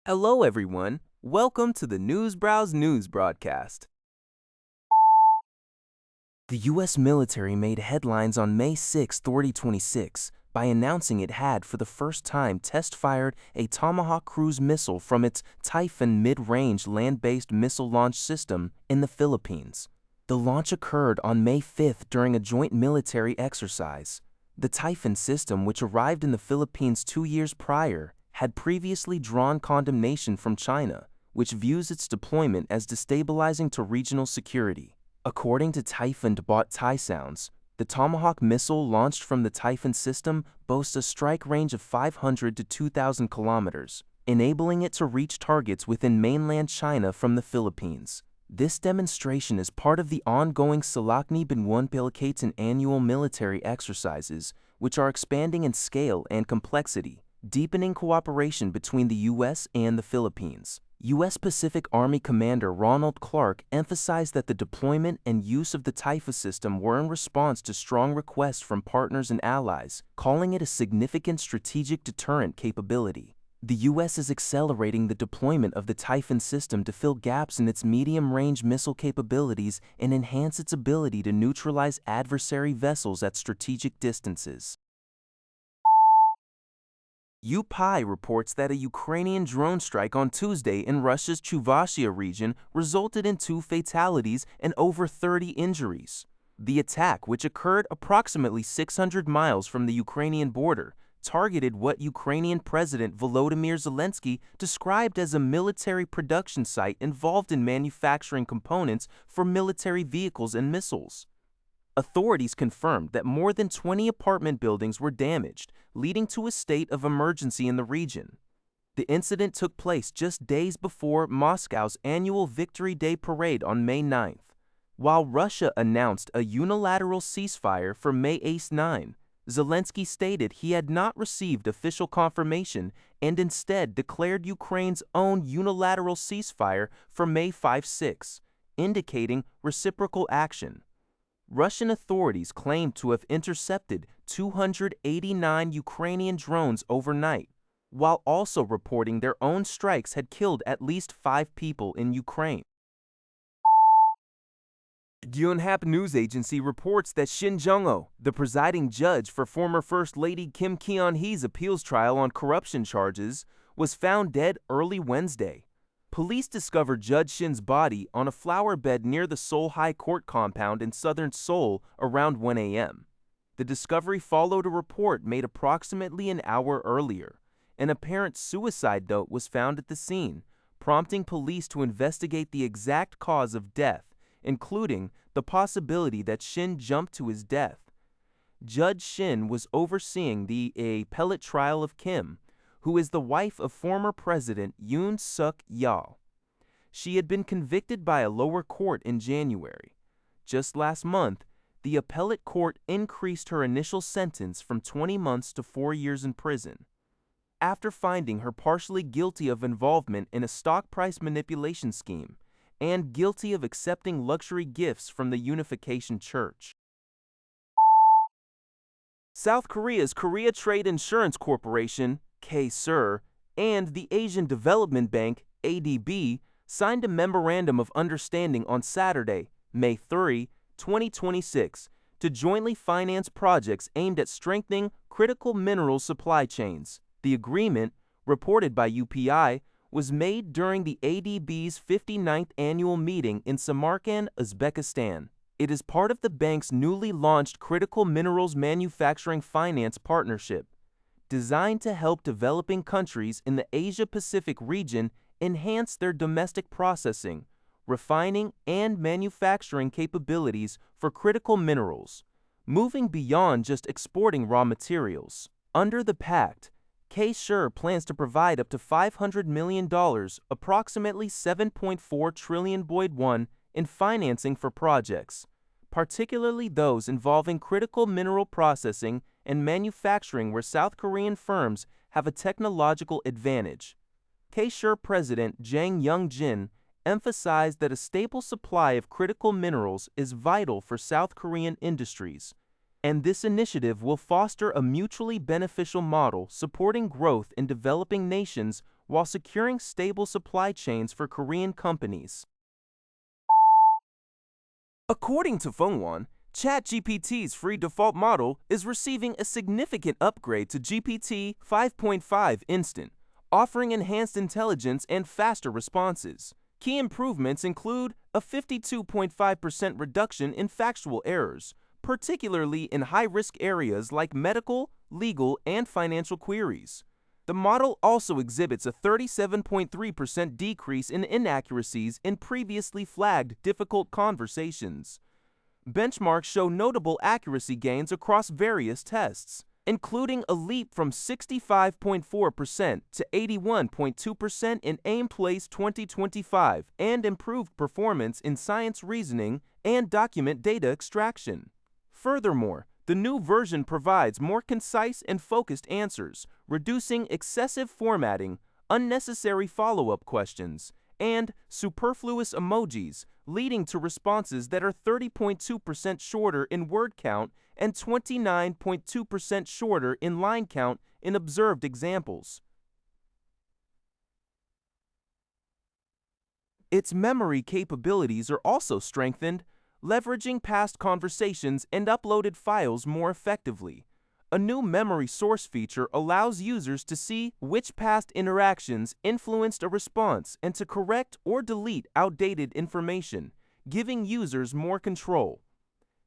Hello, everyone. Welcome to the Newsbrowse News broadcast. The U.S. military made headlines on May 6, 2026, by announcing it had, for the first time, test-fired a Tomahawk cruise missile from its Typhoon mid-range land-based missile launch system in the Philippines. The launch occurred on May 5 during a joint military exercise. The Typhoon system, which arrived in the Philippines 2 years prior, had previously drawn condemnation from China, which views its deployment as destabilizing to regional security. According to Typhoon-bought Thai Sounds, the Tomahawk missile launched from the Typhoon system boasts a strike range of 500 to 2,000 kilometers, enabling it to reach targets within mainland China from the Philippines. This demonstration is part of the ongoing Salakni Binwan Pilakatan annual military exercises, which are expanding in scale and complexity, deepening cooperation between the U.S. and the Philippines. U.S. Pacific Army Commander Ronald Clark emphasized that the deployment and use of the Typhoon system were in response to strong requests from partners and allies, calling it a significant strategic deterrent capability. The U.S. is accelerating the deployment of the Typhoon system to fill gaps in its medium-range missile capabilities and enhance its ability to neutralize adversary vessels at strategic distances. UPI reports that a Ukrainian drone strike on Tuesday in Russia's Chuvashia region resulted in 2 fatalities and over 30 injuries. The attack, which occurred approximately 600 miles from the Ukrainian border, targeted what Ukrainian President Volodymyr Zelensky described as a military production site involved in manufacturing components for military vehicles and missiles. Authorities confirmed that more than 20 apartment buildings were damaged, leading to a state of emergency in the region. The incident took place just days before Moscow's annual Victory Day parade on May 9th. While Russia announced a unilateral ceasefire for May 8-9, Zelensky stated he had not received official confirmation and instead declared Ukraine's own unilateral ceasefire for May 5-6, indicating reciprocal action. Russian authorities claimed to have intercepted 289 Ukrainian drones overnight, while also reporting their own strikes had killed at least 5 people in Ukraine. Yonhap news agency reports that Shin Jong-ho, the presiding judge for former First Lady Kim Keon-hee's appeals trial on corruption charges, was found dead early Wednesday. Police discovered Judge Shin's body on a flower bed near the Seoul High Court compound in southern Seoul around 1 a.m. The discovery followed a report made approximately an hour earlier. An apparent suicide note was found at the scene, prompting police to investigate the exact cause of death, including the possibility that Shin jumped to his death. Judge Shin was overseeing the appellate trial of Kim, who is the wife of former President Yoon Suk-yeol. She had been convicted by a lower court in January. Just last month, the appellate court increased her initial sentence from 20 months to 4 years in prison, after finding her partially guilty of involvement in a stock price manipulation scheme and guilty of accepting luxury gifts from the Unification Church. South Korea's Korea Trade Insurance Corporation, K-SIR, and the Asian Development Bank, ADB, signed a memorandum of understanding on Saturday, May 3, 2026, to jointly finance projects aimed at strengthening critical mineral supply chains. The agreement, reported by UPI, was made during the ADB's 59th annual meeting in Samarkand, Uzbekistan. It is part of the bank's newly launched Critical Minerals Manufacturing Finance Partnership, designed to help developing countries in the Asia-Pacific region enhance their domestic processing, refining, and manufacturing capabilities for critical minerals, moving beyond just exporting raw materials. Under the pact, K-SIR plans to provide up to $500 million, approximately 7.4 trillion baht won, in financing for projects, particularly those involving critical mineral processing and manufacturing where South Korean firms have a technological advantage. K-SIR President Jang Young-jin emphasized that a stable supply of critical minerals is vital for South Korean industries, and this initiative will foster a mutually beneficial model supporting growth in developing nations while securing stable supply chains for Korean companies. According to Fengwan, ChatGPT's free default model is receiving a significant upgrade to GPT 5.5 Instant, offering enhanced intelligence and faster responses. Key improvements include a 52.5% reduction in factual errors, particularly in high-risk areas like medical, legal, and financial queries. The model also exhibits a 37.3% decrease in inaccuracies in previously flagged difficult conversations. Benchmarks show notable accuracy gains across various tests, including a leap from 65.4% to 81.2% in AIM-Place 2025 and improved performance in science reasoning and document data extraction. Furthermore, the new version provides more concise and focused answers, reducing excessive formatting, unnecessary follow-up questions, and superfluous emojis, leading to responses that are 30.2% shorter in word count and 29.2% shorter in line count in observed examples. Its memory capabilities are also strengthened, leveraging past conversations and uploaded files more effectively. A new memory source feature allows users to see which past interactions influenced a response and to correct or delete outdated information, giving users more control.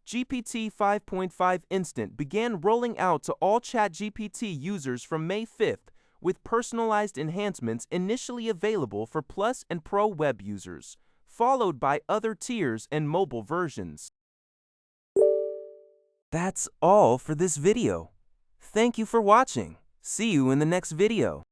GPT 5.5 Instant began rolling out to all ChatGPT users from May 5th, with personalized enhancements initially available for Plus and Pro web users, followed by other tiers and mobile versions. That's all for this video. Thank you for watching. See you in the next video.